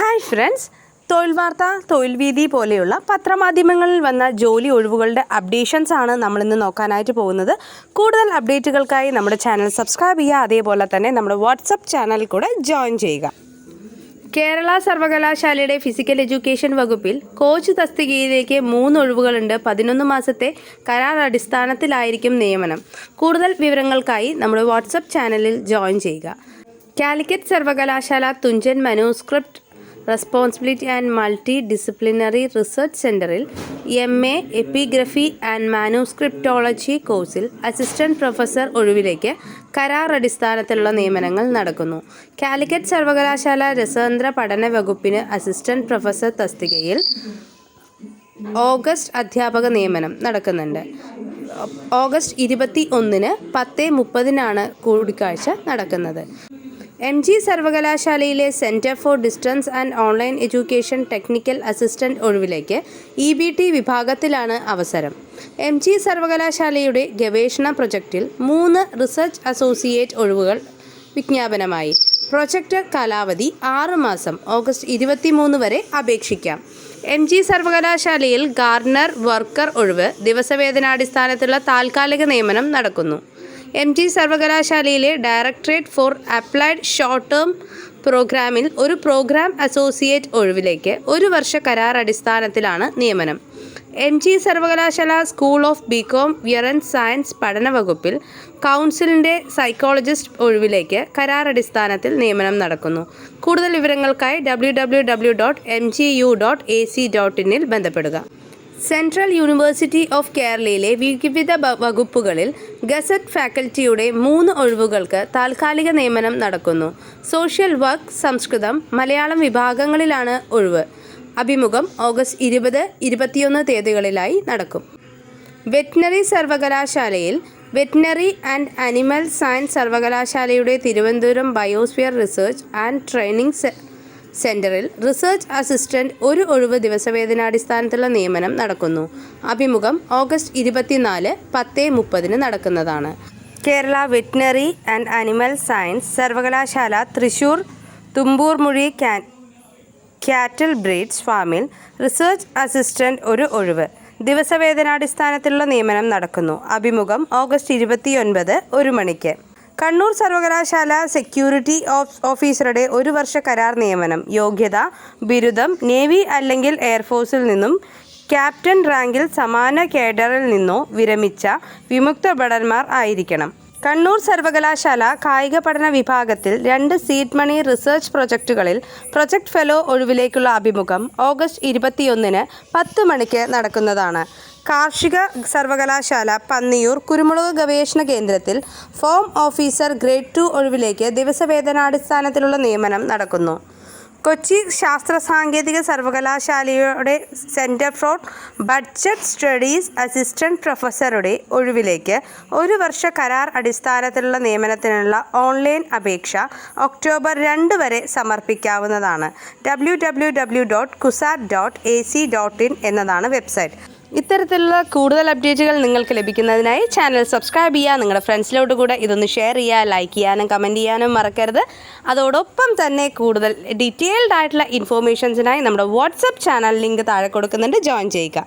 Hi friends, തൊഴിൽ വാർത്ത, തൊഴിൽ വീതി പോലെയുള്ള പത്രമാധ്യമങ്ങളിൽ വന്ന ജോലി ഒഴിവുകളുടെ അപ്ഡേഷൻസ് ആണ് നമ്മളിന്ന് നോക്കാനായിട്ട് പോകുന്നത്. കൂടുതൽ അപ്ഡേറ്റുകൾക്കായി നമ്മുടെ ചാനൽ സബ്സ്ക്രൈബ് ചെയ്യുക. അതേപോലെ തന്നെ നമ്മുടെ വാട്സപ്പ് ചാനലിൽ കൂടെ ജോയിൻ ചെയ്യുക. കേരള സർവകലാശാലയുടെ ഫിസിക്കൽ എഡ്യൂക്കേഷൻ വകുപ്പിൽ കോച്ച് തസ്തികയിലേക്ക് 3 ഒഴിവുകളുണ്ട്. 11 മാസത്തെ കരാർ അടിസ്ഥാനത്തിലായിരിക്കും നിയമനം. കൂടുതൽ വിവരങ്ങൾക്കായി നമ്മുടെ വാട്സപ്പ് ചാനലിൽ ജോയിൻ ചെയ്യുക. കാലിക്കറ്റ് സർവകലാശാല Thunchan manuscript responsibility and multi disciplinary research സെൻ്ററിൽ MA എപ്പിഗ്രഫി ആൻഡ് മാനുസ്ക്രിപ്റ്റോളജി കോഴ്സിൽ അസിസ്റ്റന്റ് പ്രൊഫസർ ഒഴിവിലേക്ക് കരാർ അടിസ്ഥാനത്തിലുള്ള നിയമനങ്ങൾ നടക്കുന്നു. കാലിക്കറ്റ് സർവകലാശാല രസതന്ത്ര പഠന വകുപ്പിന് അസിസ്റ്റന്റ് പ്രൊഫസർ തസ്തികയിൽ ഓഗസ്റ്റ് അധ്യാപക നിയമനം നടക്കുന്നുണ്ട്. ഓഗസ്റ്റ് 21-ന് 10:30 കൂടിക്കാഴ്ച നടക്കുന്നത്. MG സർവകലാശാലയിലെ centre for distance and online education technical assistant ഒഴിവിലേക്ക് EBT വിഭാഗത്തിലാണ് അവസരം. MG സർവകലാശാലയുടെ ഗവേഷണ പ്രൊജക്റ്റിൽ 3 റിസർച്ച് അസോസിയേറ്റ് ഒഴിവുകൾ വിജ്ഞാപനമായി. പ്രൊജക്റ്റ് കാലാവധി 6 മാസം, ഓഗസ്റ്റ് 23 വരെ അപേക്ഷിക്കാം. MG സർവകലാശാലയിൽ ഗാർഡനർ വർക്കർ ഒഴിവ് ദിവസവേതനാടിസ്ഥാനത്തിലുള്ള താൽക്കാലിക നിയമനം നടക്കുന്നു. MG സർവകലാശാലയിലെ directorate four applied short term പ്രോഗ്രാമിൽ ഒരു പ്രോഗ്രാം അസോസിയേറ്റ് ഒഴിവിലേക്ക് 1 വർഷ കരാർ അടിസ്ഥാനത്തിലാണ് നിയമനം. MG സർവകലാശാല സ്കൂൾ ഓഫ് BCom വിയറൻറ്റ് സയൻസ് പഠന വകുപ്പിൽ കൗൺസിലിൻ്റെ സൈക്കോളജിസ്റ്റ് ഒഴിവിലേക്ക് കരാർ അടിസ്ഥാനത്തിൽ നിയമനം നടക്കുന്നു. കൂടുതൽ വിവരങ്ങൾക്കായി www.mgu.ac.in ബന്ധപ്പെടുക. സെൻട്രൽ യൂണിവേഴ്സിറ്റി ഓഫ് കേരളയിലെ വിവിധ വകുപ്പുകളിൽ ഗസറ്റ് ഫാക്കൽറ്റിയുടെ 3 ഒഴിവുകൾക്ക് താൽക്കാലിക നിയമനം നടക്കുന്നു. സോഷ്യൽ വർക്ക്, സംസ്കൃതം, മലയാളം വിഭാഗങ്ങളിലാണ് ഒഴിവ്. അഭിമുഖം ഓഗസ്റ്റ് 20, 21 തീയതികളിലായി നടക്കും. വെറ്റിനറി സർവകലാശാലയിൽ വെറ്റിനറി ആൻഡ് അനിമൽ സയൻസ് സർവകലാശാലയുടെ Thiruvananthapuram biosphere research and training സെൻ്ററിൽ റിസർച്ച് അസിസ്റ്റന്റ് 1 ഒഴിവ് ദിവസവേതനാടിസ്ഥാനത്തിലുള്ള നിയമനം നടക്കുന്നു. അഭിമുഖം ഓഗസ്റ്റ് 24, 10:30 നടക്കുന്നതാണ്. Kerala veterinary and animal science സർവകലാശാല തൃശൂർ തുമ്പൂർമുഴി ക്യാറ്റിൽ ബ്രീഡ്സ് ഫാമിൽ റിസർച്ച് അസിസ്റ്റന്റ് 1 ഒഴിവ് ദിവസവേതനാടിസ്ഥാനത്തിലുള്ള നിയമനം നടക്കുന്നു. അഭിമുഖം ഓഗസ്റ്റ് 29, 1 മണിക്ക്. കണ്ണൂർ സർവകലാശാല സെക്യൂരിറ്റി ഓഫീസറുടെ 1 വർഷ കരാർ നിയമനം. യോഗ്യത ബിരുദം, നേവി അല്ലെങ്കിൽ എയർഫോഴ്സിൽ നിന്നും ക്യാപ്റ്റൻ റാങ്കിൽ സമാന കേഡറിൽ നിന്നോ വിരമിച്ച വിമുക്ത ഭടന്മാർ ആയിരിക്കണം. കണ്ണൂർ സർവകലാശാല കായിക പഠന വിഭാഗത്തിൽ 2 സീഡ് മണി റിസർച്ച് പ്രൊജക്റ്റുകളിൽ പ്രൊജക്ട് ഫെലോ ഒഴിവിലേക്കുള്ള അഭിമുഖം ഓഗസ്റ്റ് 21-ന് 10 മണിക്ക് നടക്കുന്നതാണ്. കാർഷിക സർവകലാശാല പന്നിയൂർ കുരുമുളക് ഗവേഷണ കേന്ദ്രത്തിൽ ഫോം ഓഫീസർ ഗ്രേഡ് 2 ഒഴിവിലേക്ക് ദിവസവേതനാടിസ്ഥാനത്തിലുള്ള നിയമനം നടക്കുന്നു. കൊച്ചി ശാസ്ത്ര സാങ്കേതിക സർവകലാശാലയുടെ centre for budget studies assistant പ്രൊഫസറുടെ ഒഴിവിലേക്ക് 1 വർഷ കരാർ അടിസ്ഥാനത്തിലുള്ള നിയമനത്തിനുള്ള ഓൺലൈൻ അപേക്ഷ ഒക്ടോബർ 2 വരെ സമർപ്പിക്കാവുന്നതാണ്. www.kusat.ac.in എന്നതാണ് വെബ്സൈറ്റ്. ഇത്തരത്തിലുള്ള കൂടുതൽ അപ്ഡേറ്റുകൾ നിങ്ങൾക്ക് ലഭിക്കുന്നതിനായി ചാനൽ സബ്സ്ക്രൈബ് ചെയ്യുക. നിങ്ങളുടെ ഫ്രണ്ട്സിലോട്ട് കൂടെ ഇതൊന്ന് ഷെയർ ചെയ്യുക, ലൈക്ക് ചെയ്യാനും കമൻറ്റ് ചെയ്യാനും മറക്കരുത്. അതോടൊപ്പം തന്നെ കൂടുതൽ ഡീറ്റെയിൽഡ് ആയിട്ടുള്ള ഇൻഫോർമേഷൻസിനായി നമ്മുടെ വാട്സപ്പ് ചാനൽ ലിങ്ക് താഴെ കൊടുക്കുന്നുണ്ട്, ജോയിൻ ചെയ്യുക.